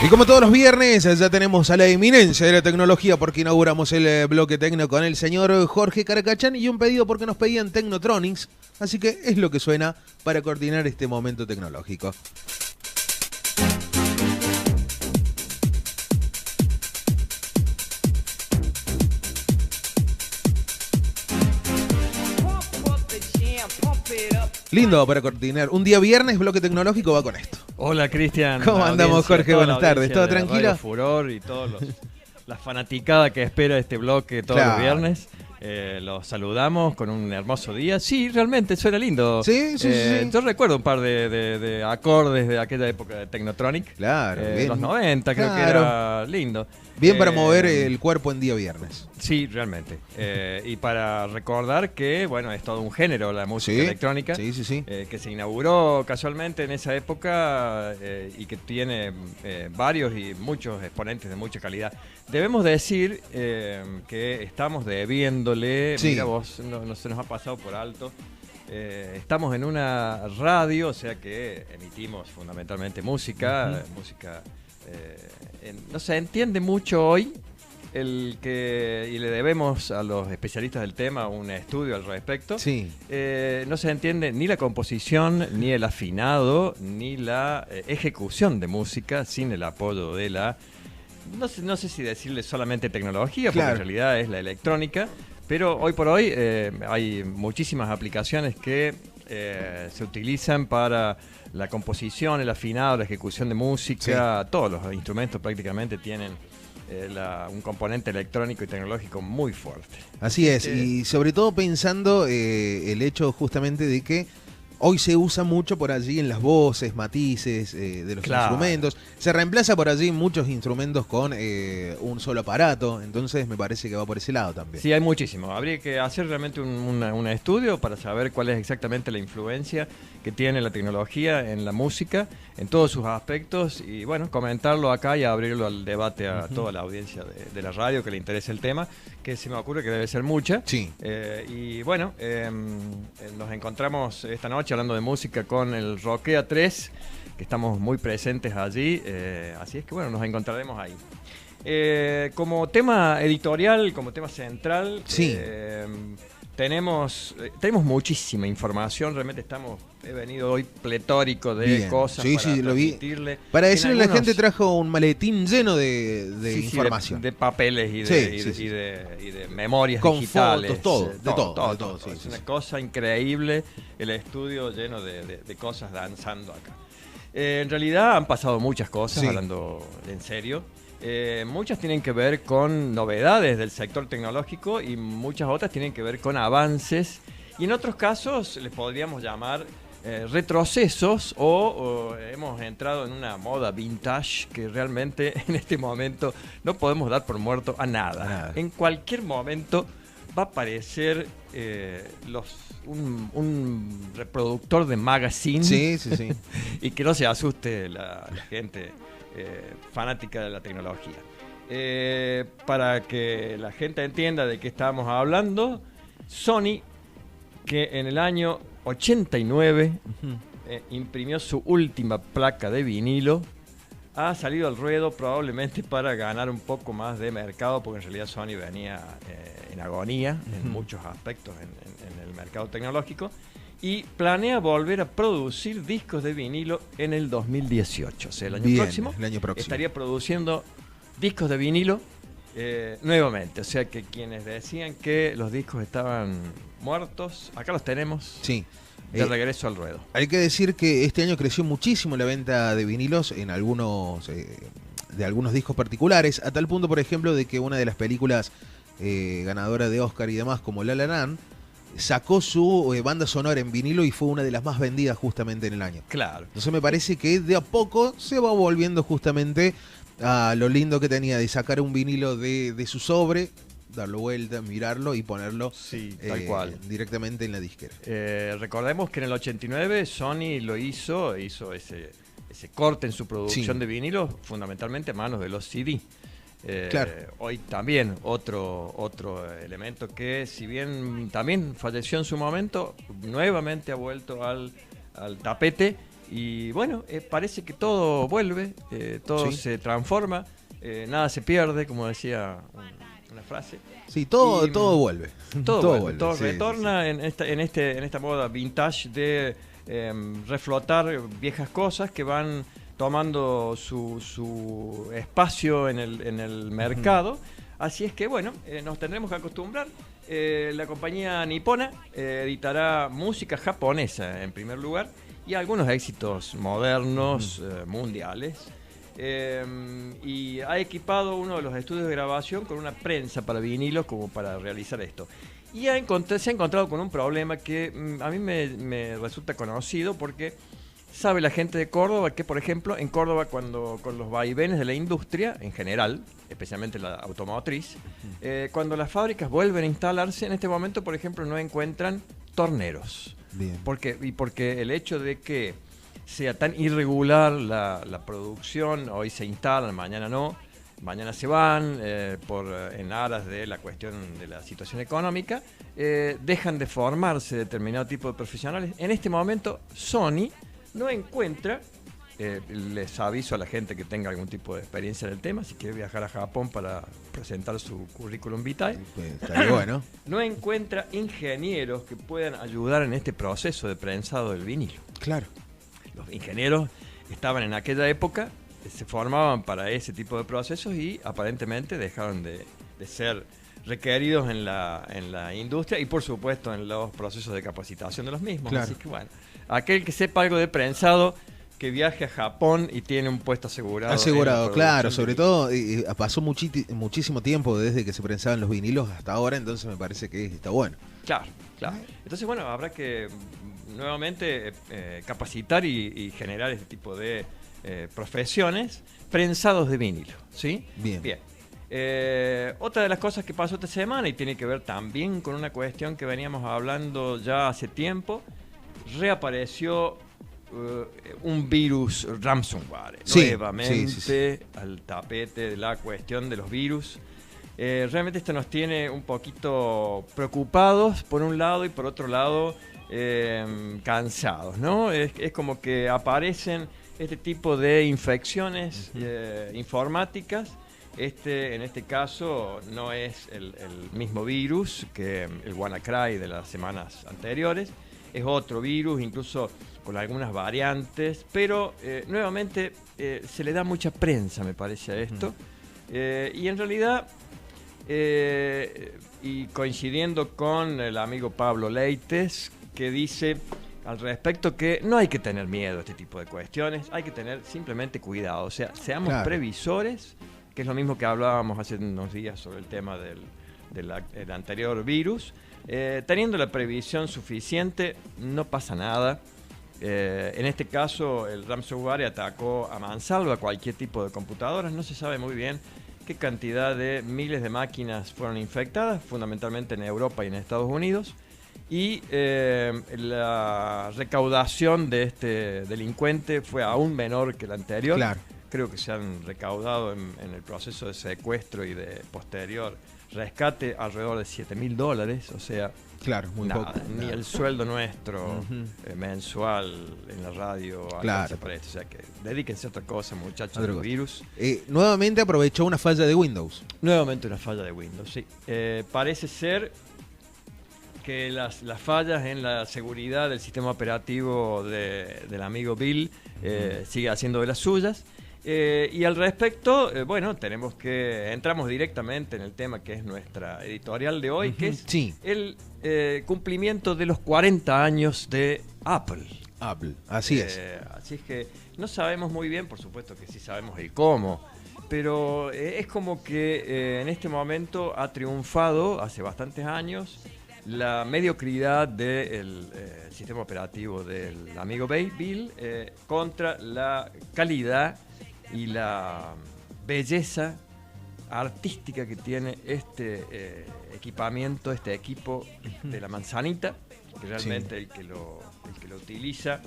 Y como todos los viernes, ya tenemos a la eminencia de la tecnología porque inauguramos el bloque tecno con el señor Jorge Caracachán y un pedido porque nos pedían Technotronics, así que es lo que suena para coordinar este momento tecnológico. Lindo para coordinar. Un día viernes, bloque tecnológico va con esto. Hola, Cristian. ¿Cómo andamos, Jorge? Buenas tardes. ¿Todo tranquilo? Radio Furor y la fanaticada que espera este bloque todos los viernes. Los saludamos con un hermoso día. Sí, realmente suena lindo. Sí. Yo recuerdo un par de acordes de aquella época de Technotronic. Claro. Bien. Los 90 creo que era lindo. Bien para mover el cuerpo en día viernes. Sí, realmente. Y para recordar que, bueno, es todo un género la música electrónica. Sí. Que se inauguró casualmente en esa época y que tiene varios y muchos exponentes de mucha calidad. Debemos decir que estamos debiéndole, mira vos, no se nos ha pasado por alto. Estamos en una radio, o sea que emitimos fundamentalmente música, no se entiende mucho hoy y le debemos a los especialistas del tema un estudio al respecto. Sí. No se entiende ni la composición, ni el afinado, ni la ejecución de música sin el apoyo de la, no sé si decirle solamente tecnología, porque en realidad es la electrónica, pero hoy por hoy hay muchísimas aplicaciones que se utilizan para la composición, el afinado, la ejecución de música. Todos los instrumentos prácticamente tienen un componente electrónico y tecnológico muy fuerte. Así es, y sobre todo pensando el hecho justamente de que hoy se usa mucho por allí en las voces, matices de los instrumentos. Se reemplaza por allí muchos instrumentos con un solo aparato, entonces me parece que va por ese lado también. Sí, hay muchísimo. Habría que hacer realmente un estudio para saber cuál es exactamente la influencia que tiene la tecnología en la música, en todos sus aspectos, y bueno, comentarlo acá y abrirlo al debate a toda la audiencia de la radio que le interese el tema, que se me ocurre que debe ser mucha. Sí. Y bueno, nos encontramos esta noche hablando de música con el Rockea 3, que estamos muy presentes allí, así es que bueno, nos encontraremos ahí. Como tema editorial, como tema central, tenemos muchísima información, realmente he venido hoy pletórico de cosas para transmitirle. Para decirle a la gente, trajo un maletín lleno de información. De papeles y de memorias con digitales. Fotos, todo. Es una cosa increíble, el estudio lleno de cosas danzando acá. En realidad han pasado muchas cosas, hablando en serio. Muchas tienen que ver con novedades del sector tecnológico y muchas otras tienen que ver con avances, y en otros casos les podríamos llamar retrocesos o hemos entrado en una moda vintage que realmente en este momento no podemos dar por muerto a nada. En cualquier momento va a aparecer un reproductor de magazine y que no se asuste la gente fanática de la tecnología. Para que la gente entienda de qué estamos hablando, Sony, que en el año 89 imprimió su última placa de vinilo, ha salido al ruedo probablemente para ganar un poco más de mercado, porque en realidad Sony venía en agonía en muchos aspectos en el mercado tecnológico, y planea volver a producir discos de vinilo en el 2018. O sea, el año próximo estaría produciendo discos de vinilo nuevamente. O sea, que quienes decían que los discos estaban muertos, acá los tenemos de regreso al ruedo. Hay que decir que este año creció muchísimo la venta de vinilos en algunos discos particulares, a tal punto, por ejemplo, de que una de las películas ganadoras de Oscar y demás, como La La Land, sacó su banda sonora en vinilo y fue una de las más vendidas justamente en el año. Claro. Entonces me parece que de a poco se va volviendo justamente a lo lindo que tenía de sacar un vinilo de su sobre, darlo vuelta, mirarlo y ponerlo tal cual, directamente en la disquera. Recordemos que en el 89 Sony hizo ese corte en su producción de vinilo fundamentalmente a manos de los CD. Hoy también otro elemento que, si bien también falleció en su momento, nuevamente ha vuelto al tapete y bueno, parece que todo vuelve, todo se transforma, nada se pierde, como decía una frase. Sí, todo vuelve. Todo vuelve, todo retorna en esta moda vintage de reflotar viejas cosas que van tomando su espacio en el mercado. Así es que bueno, nos tendremos que acostumbrar. La compañía nipona editará música japonesa en primer lugar y algunos éxitos modernos mundiales. Y ha equipado uno de los estudios de grabación con una prensa para vinilos como para realizar esto. Y se ha encontrado con un problema que a mí me resulta conocido, porque sabe la gente de Córdoba que, por ejemplo, en Córdoba, cuando con los vaivenes de la industria en general, especialmente la automotriz, cuando las fábricas vuelven a instalarse, en este momento, por ejemplo, no encuentran torneros. Bien. Porque el hecho de que sea tan irregular la producción, hoy se instalan, mañana no, mañana se van en aras de la cuestión de la situación económica, dejan de formarse determinado tipo de profesionales. En este momento Sony no encuentra, les aviso a la gente que tenga algún tipo de experiencia en el tema, si quiere viajar a Japón para presentar su currículum vitae, estaría bueno. No encuentra ingenieros que puedan ayudar en este proceso de prensado del vinilo. Claro. Los ingenieros estaban en aquella época, se formaban para ese tipo de procesos y aparentemente dejaron de ser requeridos en la industria y por supuesto en los procesos de capacitación de los mismos. Claro. Así que bueno, aquel que sepa algo de prensado, que viaje a Japón y tiene un puesto asegurado. Asegurado, claro, sobre todo pasó muchísimo tiempo desde que se prensaban los vinilos hasta ahora, entonces me parece que está bueno. Claro. Entonces bueno, habrá que nuevamente capacitar y generar este tipo de profesiones, prensados de vinilo, ¿sí? Bien. Otra de las cosas que pasó esta semana, y tiene que ver también con una cuestión que veníamos hablando ya hace tiempo, reapareció un virus ransomware, nuevamente al tapete de la cuestión de los virus. Realmente esto nos tiene un poquito preocupados por un lado y por otro lado cansados, ¿no? Es como que aparecen este tipo de infecciones informáticas. En este caso no es el mismo virus que el WannaCry de las semanas anteriores, es otro virus, incluso con algunas variantes, pero nuevamente se le da mucha prensa, me parece, a esto. Y en realidad, y coincidiendo con el amigo Pablo Leites, que dice al respecto que no hay que tener miedo a este tipo de cuestiones, hay que tener simplemente cuidado, o sea, seamos previsores, que es lo mismo que hablábamos hace unos días sobre el tema del anterior virus. Teniendo la previsión suficiente, no pasa nada. En este caso, el ransomware atacó a mansalva cualquier tipo de computadoras. No se sabe muy bien qué cantidad de miles de máquinas fueron infectadas, fundamentalmente en Europa y en Estados Unidos. Y la recaudación de este delincuente fue aún menor que la anterior. Claro. Creo que se han recaudado en el proceso de secuestro y de posterior rescate alrededor de $7.000, o sea, claro, muy poco, ni el sueldo nuestro mensual en la radio alcanza para esto. O sea que dedíquense a otra cosa, muchachos, del virus. Nuevamente aprovechó una falla de Windows. Nuevamente una falla de Windows, sí. Parece ser que las fallas en la seguridad del sistema operativo del amigo Bill sigue haciendo de las suyas. Y al respecto, bueno, entramos directamente en el tema que es nuestra editorial de hoy, que es el cumplimiento de los 40 años de Apple. Así es. Así es que no sabemos muy bien, por supuesto que sí sabemos el cómo, pero es como que en este momento ha triunfado hace bastantes años la mediocridad del sistema operativo del amigo Bill contra la calidad y la belleza artística que tiene este equipamiento, este equipo de la manzanita, que realmente el que lo utiliza,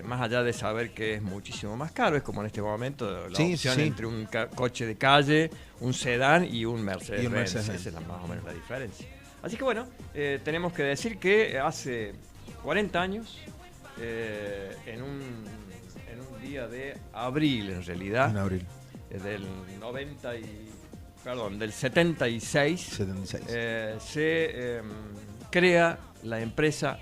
más allá de saber que es muchísimo más caro, es como en este momento la opción entre un coche de calle, un sedán y un Mercedes-Benz. Esa es más o menos la diferencia. Así que bueno, tenemos que decir que hace 40 años en un día de abril, en realidad. En abril. Del 76. Se crea la empresa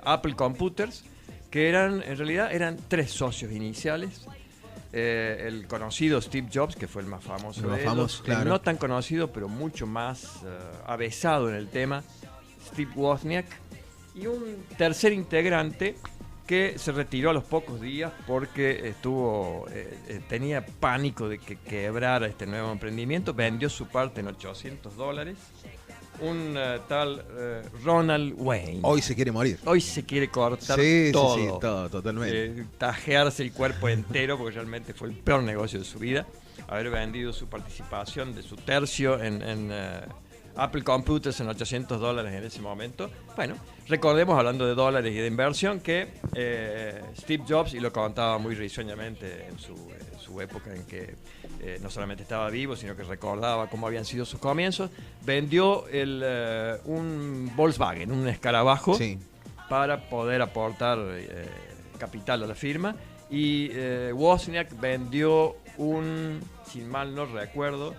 Apple Computers, que en realidad eran 3 socios iniciales. El conocido Steve Jobs, que fue el más famoso de ellos, claro. El no tan conocido, pero mucho más avesado en el tema, Steve Wozniak, y un tercer integrante que se retiró a los pocos días porque tenía pánico de que quebrara este nuevo emprendimiento. Vendió su parte en $800. Un tal Ronald Wayne. Hoy se quiere morir. Hoy se quiere cortar todo. Sí, todo, totalmente. Tajearse el cuerpo entero, porque realmente fue el peor negocio de su vida. Haber vendido su participación de su tercio en Apple Computers en $800 en ese momento. Bueno, recordemos, hablando de dólares y de inversión, que Steve Jobs, y lo contaba muy risueñamente en su época en que no solamente estaba vivo, sino que recordaba cómo habían sido sus comienzos, vendió un Volkswagen, un escarabajo, para poder aportar capital a la firma. Y Wozniak vendió sin mal no recuerdo,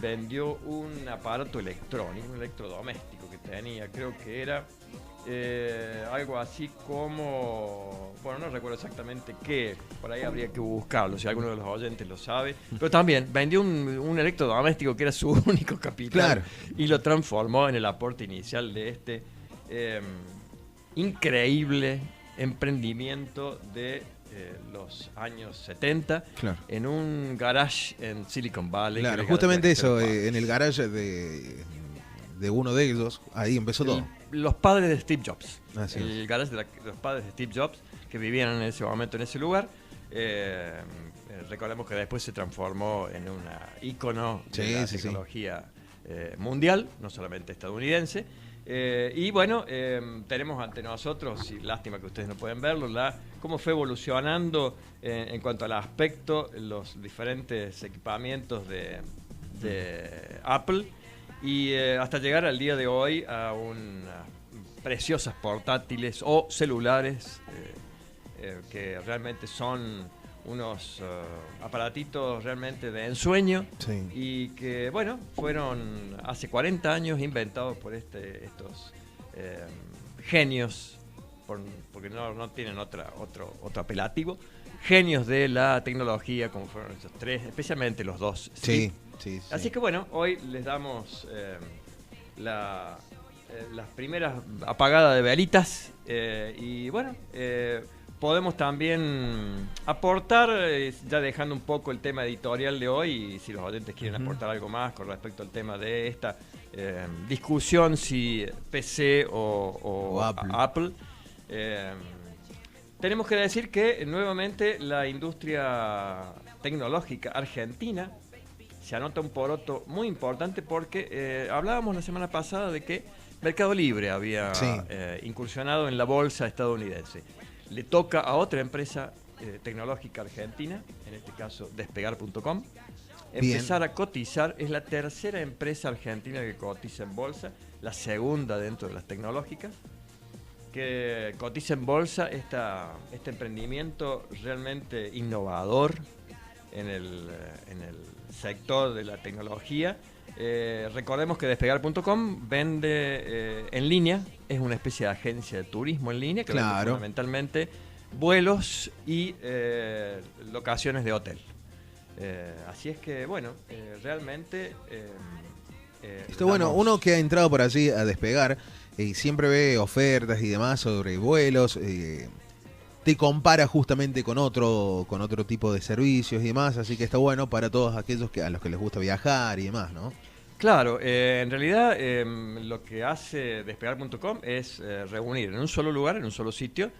vendió un aparato electrónico, un electrodoméstico que tenía, creo que era algo así como, bueno, no recuerdo exactamente qué, por ahí habría que buscarlo si alguno de los oyentes lo sabe, pero también vendió un electrodoméstico que era su único capital, y lo transformó en el aporte inicial de este increíble emprendimiento de los años 70, en un garage en Silicon Valley. Claro, justamente eso, en el garage de uno de ellos, ahí empezó todo. Los padres de Steve Jobs. El garage de los padres de Steve Jobs, que vivían en ese momento en ese lugar. Recordemos que después se transformó en un ícono de la tecnología mundial, no solamente estadounidense. Y bueno, tenemos ante nosotros, y lástima que ustedes no pueden verlo, cómo fue evolucionando en cuanto al aspecto, los diferentes equipamientos de Apple, y hasta llegar al día de hoy a unas preciosas portátiles o celulares que realmente son unos aparatitos realmente de ensueño, y que, bueno, fueron hace 40 años inventados por estos genios, porque no tienen otro apelativo, genios de la tecnología, como fueron esos 3, especialmente los 2. Así que, bueno, hoy les damos las primeras apagadas de velitas, y bueno, podemos también aportar, ya dejando un poco el tema editorial de hoy, y si los oyentes quieren aportar algo más con respecto al tema de esta discusión, si PC o Apple. Tenemos que decir que nuevamente la industria tecnológica argentina se anota un poroto muy importante, porque hablábamos la semana pasada de que Mercado Libre había incursionado en la bolsa estadounidense. Le toca a otra empresa tecnológica argentina, en este caso Despegar.com, empezar a cotizar. Es la tercera empresa argentina que cotiza en bolsa, la segunda dentro de las tecnológicas, que cotiza en bolsa este emprendimiento realmente innovador en el sector de la tecnología. Recordemos que Despegar.com vende en línea, es una especie de agencia de turismo en línea que vende fundamentalmente vuelos y locaciones de hotel. Así es que, bueno, realmente está bueno. Uno que ha entrado por allí a Despegar y siempre ve ofertas y demás sobre vuelos, te compara justamente con otro tipo de servicios y demás, así que está bueno para todos aquellos a los que les gusta viajar y demás, ¿no? Claro, en realidad lo que hace Despegar.com es reunir en un solo lugar, en un solo sitio,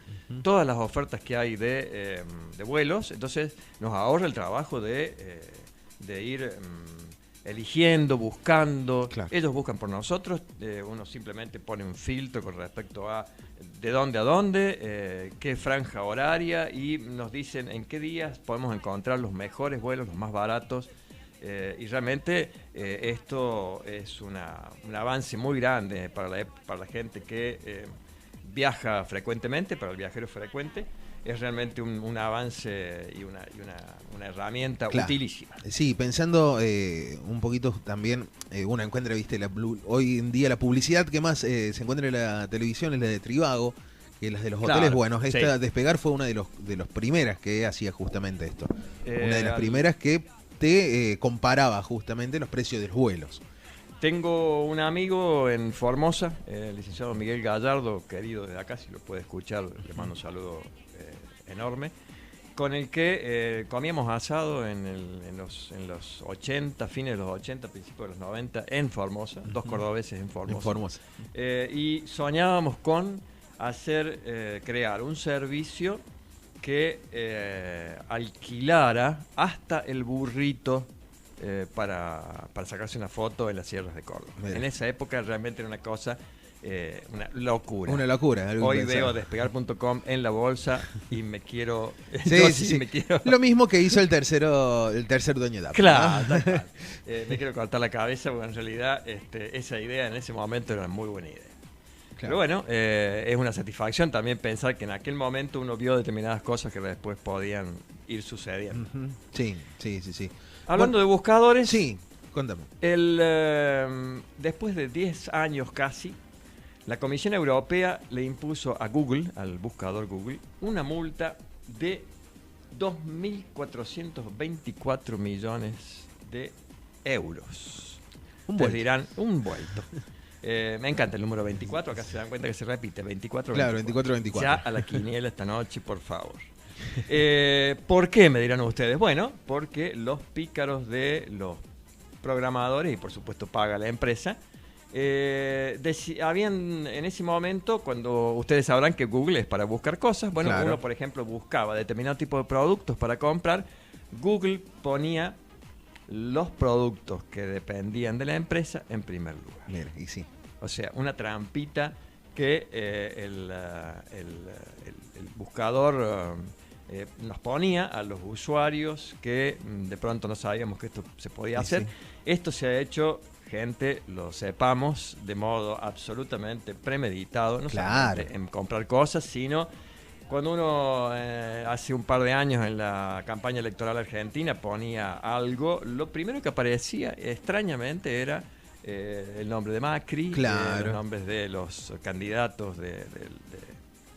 todas las ofertas que hay de vuelos. Entonces nos ahorra el trabajo de ir eligiendo, buscando. Ellos buscan por nosotros, uno simplemente pone un filtro con respecto a de dónde a dónde, qué franja horaria, y nos dicen en qué días podemos encontrar los mejores vuelos, los más baratos. Y realmente esto es un avance muy grande para la gente que viaja frecuentemente, para el viajero frecuente, es realmente un avance y una herramienta utilísima. Sí, pensando un poquito también, uno encuentra, viste, hoy en día la publicidad que más se encuentra en la televisión es la de Trivago, que las de los hoteles. Bueno, esta Despegar fue una de los primeras que hacía justamente esto. Una de las primeras que te comparaba justamente los precios de los vuelos. Tengo un amigo en Formosa, el licenciado Miguel Gallardo, querido desde acá, si lo puede escuchar, le mando un saludo enorme, con el que comíamos asado en los 80, fines de los 80, principios de los 90, en Formosa, dos cordobeses en Formosa. Y soñábamos con crear un servicio que alquilara hasta el burrito para sacarse una foto en las sierras de Córdoba. Mira. En esa época realmente era una cosa, una locura. Una locura. Hoy veo despegar.com en la bolsa y me quiero... Sí. Me quiero... Lo mismo que hizo el tercer dueño de Apple. Claro, ¿no? Me quiero cortar la cabeza porque en realidad esa idea en ese momento era muy buena idea. Claro. Pero bueno, es una satisfacción también pensar que en aquel momento uno vio determinadas cosas que después podían ir sucediendo. Sí. Hablando de buscadores, sí, cuéntame. Después de 10 años casi, la Comisión Europea le impuso a Google, al buscador Google, una multa de 2.424 millones de euros. Ustedes dirán, un vuelto. Me encanta el número 24, acá se dan cuenta que se repite, 24. Claro, 24. Ya a la quiniela esta noche, por favor. ¿Por qué, me dirán ustedes? Bueno, porque los pícaros de los programadores, y por supuesto paga la empresa, habían en ese momento, cuando ustedes sabrán que Google es para buscar cosas, bueno, claro. Uno por ejemplo buscaba determinado tipo de productos para comprar, Google ponía los productos que dependían de la empresa en primer lugar. Mira, y sí. O sea, una trampita que el buscador nos ponía a los usuarios que de pronto no sabíamos que esto se podía hacer. Sí. Esto se ha hecho, gente, lo sepamos, de modo absolutamente premeditado, no solamente en comprar cosas, sino cuando uno hace un par de años en la campaña electoral argentina ponía algo, lo primero que aparecía extrañamente era el nombre de Macri, los nombres de los candidatos de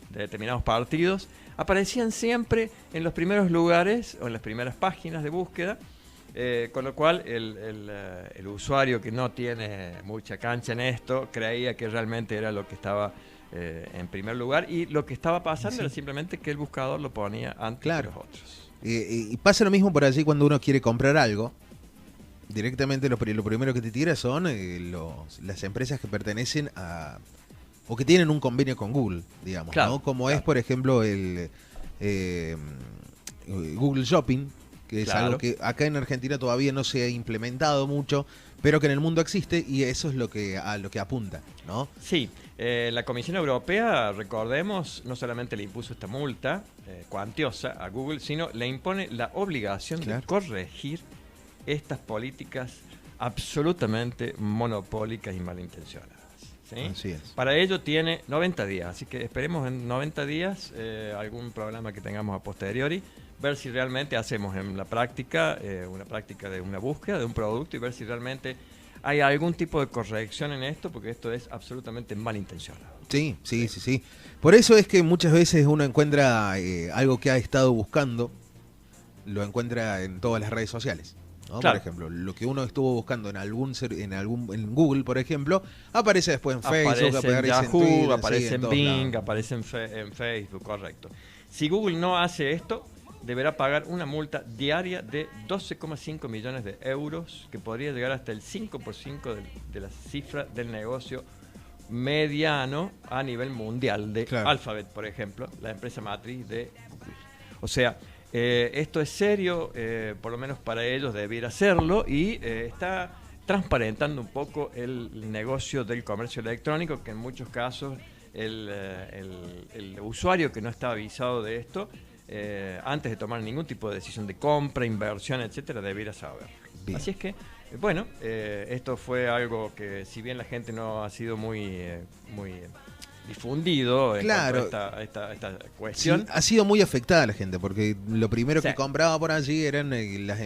determinados partidos, aparecían siempre en los primeros lugares o en las primeras páginas de búsqueda, con lo cual el usuario que no tiene mucha cancha en esto creía que realmente era lo que estaba en primer lugar, y lo que estaba pasando era simplemente que el buscador lo ponía antes de los otros. Y pasa lo mismo por allí cuando uno quiere comprar algo. Directamente lo primero que te tira son las empresas que pertenecen a o que tienen un convenio con Google, digamos, ¿no? Como es, por ejemplo, el Google Shopping, que es algo que acá en Argentina todavía no se ha implementado mucho, pero que en el mundo existe, y eso es a lo que apunta, ¿no? Sí, la Comisión Europea, recordemos, no solamente le impuso esta multa cuantiosa a Google, sino le impone la obligación de corregir estas políticas absolutamente monopólicas y malintencionadas. ¿Sí? Así es. Para ello tiene 90 días, así que esperemos en 90 días algún programa que tengamos a posteriori, ver si realmente hacemos en la práctica una práctica de una búsqueda de un producto y ver si realmente hay algún tipo de corrección en esto, porque esto es absolutamente malintencionado. Sí. Por eso es que muchas veces uno encuentra algo que ha estado buscando, lo encuentra en todas las redes sociales, ¿no? Claro. Por ejemplo, lo que uno estuvo buscando en Google, por ejemplo, aparece después en Facebook, aparece en Yahoo, en Twitter, aparece en Bing, aparece en Facebook, correcto. Si Google no hace esto, deberá pagar una multa diaria de 12,5 millones de euros, que podría llegar hasta el 5% de la cifra del negocio mediano a nivel mundial de Alphabet, por ejemplo, la empresa matriz de Google. O sea, esto es serio, por lo menos para ellos debiera serlo, y está transparentando un poco el negocio del comercio electrónico, que en muchos casos el usuario que no está avisado de esto, antes de tomar ningún tipo de decisión de compra, inversión, etcétera, debiera saber. Bien. Así es que, bueno, esto fue algo que, si bien la gente no ha sido muy difundido en claro. cuanto a esta cuestión. Sí, ha sido muy afectada la gente, porque lo primero sí. que compraba por allí eran las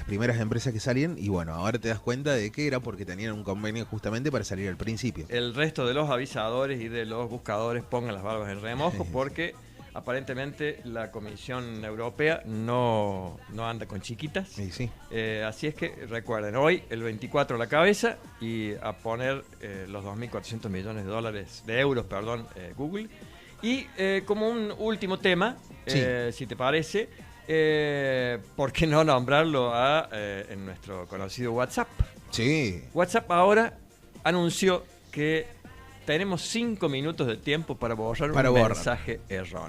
primeras empresas que salían, y bueno, ahora te das cuenta de que era porque tenían un convenio justamente para salir al principio. El resto de los avisadores y de los buscadores pongan las barbas en remojo, porque aparentemente la Comisión Europea no anda con chiquitas. Sí, sí. Así es que recuerden, hoy el 24 a la cabeza y a poner los 2.400 millones de euros, Google. Y como un último tema, sí. si te parece, ¿por qué no nombrarlo en nuestro conocido WhatsApp? Sí. WhatsApp ahora anunció que tenemos 5 minutos de tiempo para borrar un mensaje erróneo.